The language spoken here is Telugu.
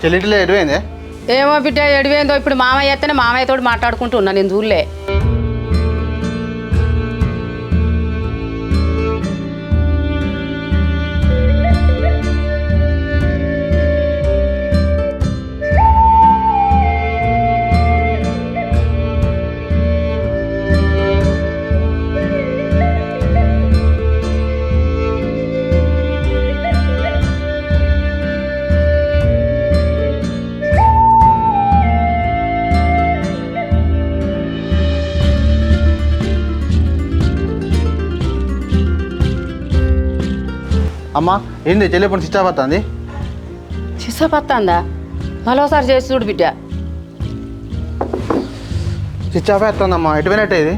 చెల్లింటిలో ఎటువైందే? ఏమో బిడ్డ ఎడివేందో ఇప్పుడు మామయ్య ఎత్తనే మామయ్యతో మాట్లాడుకుంటూ ఉన్నా నేను చూడలే. అమ్మా ఏంది చెల్లి ఇప్పుడు స్విచ్ ఆఫ్ అవుతుంది? చిస్సపత్తందా? మరోసారి చేసి చూడు బిడ్డ. స్విచ్ ఆఫ్ అవుతుందమ్మా, ఎటువైనట్టే ఇది?